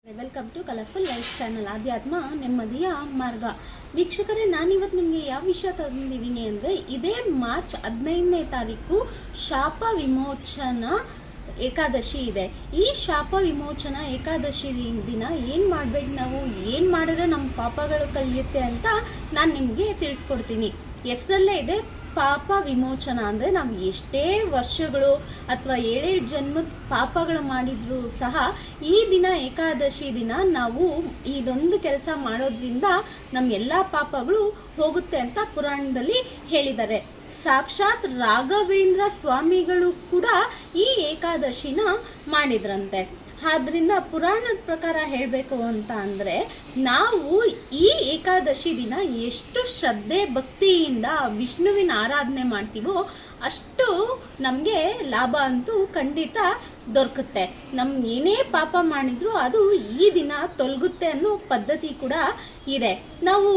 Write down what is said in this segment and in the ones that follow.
Welcome to colourful life channel ಆಧ್ಯಾತ್ಮ ನೆಮ್ಮದಿಯ ಮಾರ್ಗ. ವೀಕ್ಷಕರೇ, ನಾನಿವತ್ತು ನಿಮಗೆ ಯಾವ ವಿಷಯ ತಂದಿದ್ದೀನಿ ಅಂದರೆ, ಇದೇ ಮಾರ್ಚ್ 15ನೇ ತಾರೀಕು ಶಾಪ ವಿಮೋಚನಾ ಏಕಾದಶಿ ಇದೆ. ಈ ಶಾಪ ವಿಮೋಚನಾ ಏಕಾದಶಿ ದಿನ ಏನು ಮಾಡಬೇಕು, ನಾವು ಏನು ಮಾಡಿದ್ರೆ ನಮ್ಮ ಪಾಪಗಳು ಕಳೆಯುತ್ತೆ ಅಂತ ನಾನು ನಿಮಗೆ ತಿಳಿಸ್ಕೊಡ್ತೀನಿ. ಹೆಸರಲ್ಲೇ ಇದೆ ಪಾಪ ವಿಮೋಚನಾ. ಅಂದರೆ ನಾವು ಎಷ್ಟೇ ವರ್ಷಗಳು ಅಥವಾ 7 ಜನ್ಮದ ಪಾಪಗಳು ಮಾಡಿದರೂ ಸಹ ಈ ದಿನ ಏಕಾದಶಿ ದಿನ ನಾವು ಇದೊಂದು ಕೆಲಸ ಮಾಡೋದ್ರಿಂದ ನಮ್ಮ ಎಲ್ಲ ಪಾಪಗಳು ಹೋಗುತ್ತೆ ಅಂತ ಪುರಾಣದಲ್ಲಿ ಹೇಳಿದ್ದಾರೆ. ಸಾಕ್ಷಾತ್ ರಾಘವೇಂದ್ರ ಸ್ವಾಮಿಗಳು ಕೂಡ ಈ ಏಕಾದಶಿನ ಮಾಡಿದ್ರಂತೆ. ಆದ್ದರಿಂದ ಪುರಾಣದ ಪ್ರಕಾರ ಹೇಳಬೇಕು ಅಂತ ಅಂದರೆ, ನಾವು ಈ ಏಕಾದಶಿ ದಿನ ಎಷ್ಟು ಶ್ರದ್ಧೆ ಭಕ್ತಿಯಿಂದ ವಿಷ್ಣುವಿನ ಆರಾಧನೆ ಮಾಡ್ತೀವೋ ಅಷ್ಟು ನಮಗೆ ಲಾಭ ಅಂತೂ ಖಂಡಿತ ದೊರಕುತ್ತೆ. ನಮ್ಮ ಏನೇ ಪಾಪ ಮಾಡಿದರೂ ಅದು ಈ ದಿನ ತೊಲಗುತ್ತೆ ಅನ್ನೋ ಪದ್ಧತಿ ಕೂಡ ಇದೆ. ನಾವು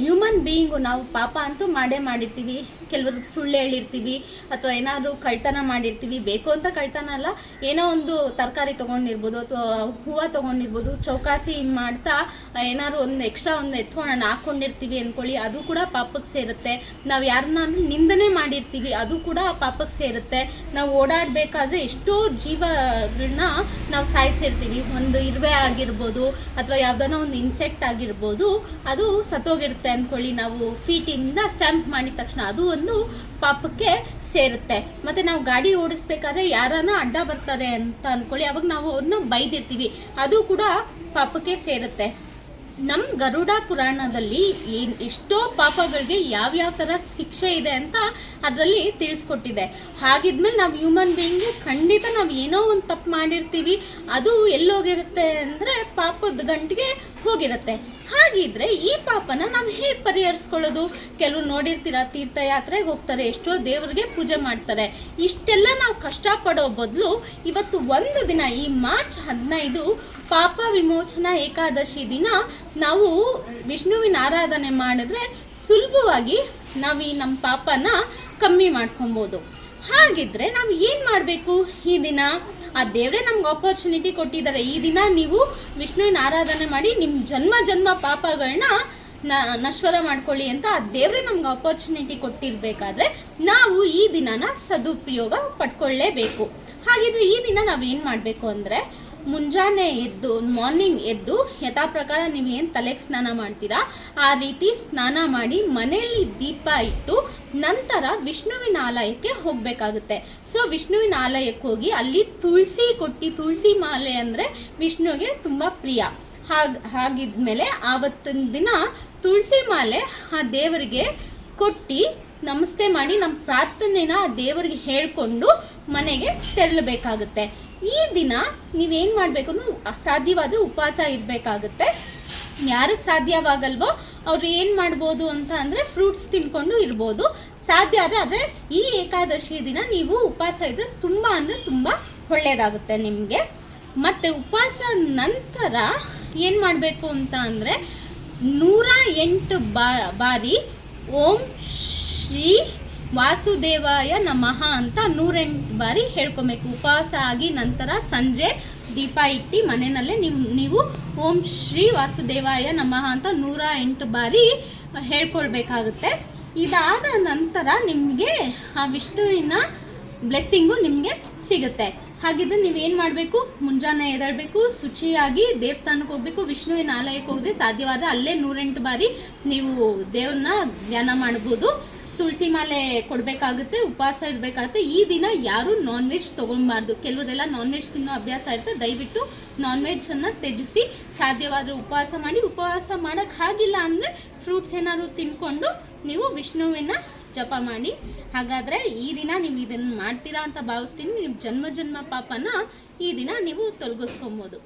ಹ್ಯೂಮನ್ ಬೀಯಿಂಗು ನಾವು ಪಾಪ ಅಂತೂ ಮಾಡೇ ಮಾಡಿರ್ತೀವಿ. ಕೆಲವ್ರಿಗೆ ಸುಳ್ಳು ಹೇಳಿರ್ತೀವಿ ಅಥವಾ ಏನಾದರೂ ಕಳ್ತನ ಮಾಡಿರ್ತೀವಿ. ಬೇಕು ಅಂತ ಕಳ್ತನ ಅಲ್ಲ, ಏನೋ ಒಂದು ತರಕಾರಿ ತೊಗೊಂಡಿರ್ಬೋದು ಅಥವಾ ಹೂವು ತೊಗೊಂಡಿರ್ಬೋದು, ಚೌಕಾಸಿ ಮಾಡ್ತಾ ಏನಾದ್ರು ಒಂದು ಎಕ್ಸ್ಟ್ರಾ ಒಂದು ಎತ್ಕೊಂಡು ಹಾಕ್ಕೊಂಡಿರ್ತೀವಿ ಅಂದ್ಕೊಳ್ಳಿ, ಅದು ಕೂಡ ಪಾಪಕ್ಕೆ ಸೇರುತ್ತೆ. ನಾವು ಯಾರನ್ನ ನಿಂದನೆ ಮಾಡಿರ್ತೀವಿ, ಅದು ಕೂಡ ಪಾಪಕ್ಕೆ ಸೇರುತ್ತೆ. ನಾವು ಓಡಾಡಬೇಕಾದ್ರೆ ಎಷ್ಟೋ ಜೀವಗಳನ್ನ ನಾವು ಸಾಯಿಸಿರ್ತೀವಿ. ಒಂದು ಇರುವೆ ಆಗಿರ್ಬೋದು ಅಥವಾ ಯಾವುದೋ ಒಂದು ಇನ್ಸೆಕ್ಟ್ ಆಗಿರ್ಬೋದು, ಅದು ಸತ್ತೋಗಿರುತ್ತೆ ಅಂದ್ಕೊಳ್ಳಿ. ನಾವು ಫೀಟಿಂದ ಸ್ಟ್ಯಾಂಪ್ ಮಾಡಿದ ತಕ್ಷಣ ಅದು ಒಂದು ಪಾಪಕ್ಕೆ ಸೇರುತ್ತೆ. ಮತ್ತೆ ನಾವು ಗಾಡಿ ಓಡಿಸ್ಬೇಕಾದ್ರೆ ಯಾರನ್ನ ಅಡ್ಡ ಬರ್ತಾರೆ ಅಂತ ಅನ್ಕೊಳ್ಳಿ, ಅವಾಗ ನಾವು ಅವ್ರನ್ನ ಬೈದಿರ್ತೀವಿ, ಅದು ಕೂಡ ಪಾಪಕ್ಕೆ ಸೇರುತ್ತೆ. ನಮ್ಮ ಗರುಡ ಪುರಾಣದಲ್ಲಿ ಎಷ್ಟೋ ಪಾಪಗಳಿಗೆ ಯಾವ್ಯಾವ ಥರ ಶಿಕ್ಷೆ ಇದೆ ಅಂತ ಅದರಲ್ಲಿ ತಿಳಿಸ್ಕೊಟ್ಟಿದೆ. ಹಾಗಿದ್ಮೇಲೆ ನಾವು ಹ್ಯೂಮನ್ ಬೀಯಿಂಗು ಖಂಡಿತ ನಾವು ಏನೋ ಒಂದು ತಪ್ಪು ಮಾಡಿರ್ತೀವಿ, ಅದು ಎಲ್ಲೋಗಿರುತ್ತೆ ಅಂದರೆ ಪಾಪದ ಗಂಟಿಗೆ ಹೋಗಿರುತ್ತೆ. ಹಾಗಿದ್ರೆ ಈ ಪಾಪನ ನಾವು ಹೇಗೆ ಪರಿಹರಿಸ್ಕೊಳ್ಳೋದು? ಕೆಲವು ನೋಡಿರ್ತೀರ, ತೀರ್ಥಯಾತ್ರೆಗೆ ಹೋಗ್ತಾರೆ, ಎಷ್ಟೋ ದೇವರಿಗೆ ಪೂಜೆ ಮಾಡ್ತಾರೆ. ಇಷ್ಟೆಲ್ಲ ನಾವು ಕಷ್ಟಪಡೋ ಬದಲು ಇವತ್ತು ಒಂದು ದಿನ, ಈ ಮಾರ್ಚ್ 15 ಪಾಪ ವಿಮೋಚನಾ ಏಕಾದಶಿ ದಿನ ನಾವು ವಿಷ್ಣುವಿನ ಆರಾಧನೆ ಮಾಡಿದ್ರೆ ಸುಲಭವಾಗಿ ನಾವು ಈ ನಮ್ಮ ಪಾಪನ ಕಮ್ಮಿ ಮಾಡ್ಕೊಬೋದು. ಹಾಗಿದ್ರೆ ನಾವು ಏನು ಮಾಡಬೇಕು? ಈ ದಿನ ಆ ದೇವರೇ ನಮ್ಗೆ ಆಪರ್ಚುನಿಟಿ ಕೊಟ್ಟಿದ್ದಾರೆ. ಈ ದಿನ ನೀವು ವಿಷ್ಣುವಿನ ಆರಾಧನೆ ಮಾಡಿ ನಿಮ್ಮ ಜನ್ಮ ಪಾಪಗಳನ್ನ ನಶ್ವರ ಮಾಡ್ಕೊಳ್ಳಿ ಅಂತ ಆ ದೇವರೇ ನಮ್ಗೆ ಆಪರ್ಚುನಿಟಿ ಕೊಟ್ಟಿರ್ಬೇಕಾದ್ರೆ ನಾವು ಈ ದಿನನ ಸದುಪಯೋಗ ಪಡ್ಕೊಳ್ಳೇಬೇಕು. ಹಾಗಿದ್ರೆ ಈ ದಿನ ನಾವೇನು ಮಾಡಬೇಕು ಅಂದರೆ, ಮುಂಜಾನೆ ಎದ್ದು ಮಾರ್ನಿಂಗ್ ಎದ್ದು ಯಥಾ ಪ್ರಕಾರ ನೀವು ಏನು ತಲೆಗೆ ಸ್ನಾನ ಮಾಡ್ತೀರಾ ಆ ರೀತಿ ಸ್ನಾನ ಮಾಡಿ ಮನೆಯಲ್ಲಿ ದೀಪ ಇಟ್ಟು ನಂತರ ವಿಷ್ಣುವಿನ ಆಲಯಕ್ಕೆ ಹೋಗಬೇಕಾಗುತ್ತೆ. ಸೊ ವಿಷ್ಣುವಿನ ಆಲಯಕ್ಕೆ ಹೋಗಿ ಅಲ್ಲಿ ತುಳಸಿ ಕೊಟ್ಟು, ತುಳಸಿ ಮಾಲೆ ಅಂದರೆ ವಿಷ್ಣುವಿಗೆ ತುಂಬ ಪ್ರಿಯ. ಹಾಗಿದ್ಮೇಲೆ ಆವತ್ತಿನ ದಿನ ತುಳಸಿ ಮಾಲೆ ಆ ದೇವರಿಗೆ ಕೊಟ್ಟು ನಮಸ್ತೆ ಮಾಡಿ ನಮ್ಮ ಪ್ರಾರ್ಥನೆನ ಆ ದೇವರಿಗೆ ಹೇಳ್ಕೊಂಡು ಮನೆಗೆ ತೆರಳಬೇಕಾಗುತ್ತೆ. ಈ ದಿನ ನೀವೇನು ಮಾಡಬೇಕು, ಸಾಧ್ಯವಾದರೆ ಉಪವಾಸ ಇರಬೇಕಾಗುತ್ತೆ. ಯಾರಿಗೆ ಸಾಧ್ಯವಾಗಲ್ವೋ ಅವ್ರು ಏನು ಮಾಡ್ಬೋದು ಅಂತ ಅಂದರೆ ಫ್ರೂಟ್ಸ್ ತಿನ್ಕೊಂಡು ಇರ್ಬೋದು. ಸಾಧ್ಯ ಆದರೆ ಈ ಏಕಾದಶಿ ದಿನ ನೀವು ಉಪವಾಸ ಇದ್ದರೆ ತುಂಬ ಅಂದರೆ ತುಂಬ ಒಳ್ಳೆಯದಾಗುತ್ತೆ ನಿಮಗೆ. ಮತ್ತು ಉಪವಾಸ ನಂತರ ಏನು ಮಾಡಬೇಕು ಅಂತ ಅಂದರೆ 108 ಬಾರಿ ಓಂ ಶ್ರೀ ವಾಸುದೇವಾಯ ನಮಃ ಅಂತ 108 ಬಾರಿ ಹೇಳ್ಕೊಬೇಕು. ಉಪವಾಸ ಆಗಿ ನಂತರ ಸಂಜೆ ದೀಪ ಇಟ್ಟು ಮನೆಯಲ್ಲೇ ನೀವು ಓಂ ಶ್ರೀ ವಾಸುದೇವಾಯ ನಮಃ ಅಂತ 108 ಬಾರಿ ಹೇಳ್ಕೊಳ್ಬೇಕಾಗುತ್ತೆ. ಇದಾದ ನಂತರ ನಿಮಗೆ ಆ ವಿಷ್ಣುವಿನ ಬ್ಲೆಸ್ಸಿಂಗು ನಿಮಗೆ ಸಿಗುತ್ತೆ. ಹಾಗಿದ್ರೆ ನೀವೇನು ಮಾಡಬೇಕು, ಮುಂಜಾನೆ ಎದ್ದೇಳಬೇಕು, ಶುಚಿಯಾಗಿ ದೇವಸ್ಥಾನಕ್ಕೆ ಹೋಗಬೇಕು, ವಿಷ್ಣುವಿನ ಆಲಯಕ್ಕೆ ಹೋದರೆ ಸಾಧ್ಯವಾದರೆ ಅಲ್ಲೇ 108 ಬಾರಿ ನೀವು ದೇವ್ರನ್ನ ಧ್ಯಾನ ಮಾಡ್ಬೋದು. ತುಳಸಿ ಮಾಲೆ ಕೊಡಬೇಕಾಗುತ್ತೆ, ಉಪವಾಸ ಇರಬೇಕಾಗುತ್ತೆ. ಈ ದಿನ ಯಾರು ನಾನ್ ವೆಜ್ ತೊಗೊಬಾರ್ದು. ಕೆಲವರೆಲ್ಲ ನಾನ್ ವೆಜ್ ತಿನ್ನೋ ಅಭ್ಯಾಸ ಇರುತ್ತೆ, ದಯವಿಟ್ಟು ನಾನ್ ವೆಜ್ಜನ್ನು ತ್ಯಜಿಸಿ ಸಾಧ್ಯವಾದರೆ ಉಪವಾಸ ಮಾಡಿ. ಉಪವಾಸ ಮಾಡೋಕ್ಕಾಗಿಲ್ಲ ಅಂದರೆ ಫ್ರೂಟ್ಸ್ ಏನಾದ್ರು ತಿನ್ಕೊಂಡು ನೀವು ವಿಷ್ಣುವಿನ ಜಪ ಮಾಡಿ. ಹಾಗಾದರೆ ಈ ದಿನ ನೀವು ಇದನ್ನು ಮಾಡ್ತೀರಾ ಅಂತ ಭಾವಿಸ್ತೀನಿ. ನೀವು ಜನ್ಮ ಪಾಪನ ಈ ದಿನ ನೀವು ತೊಲಗಿಸ್ಕೊಬೋದು.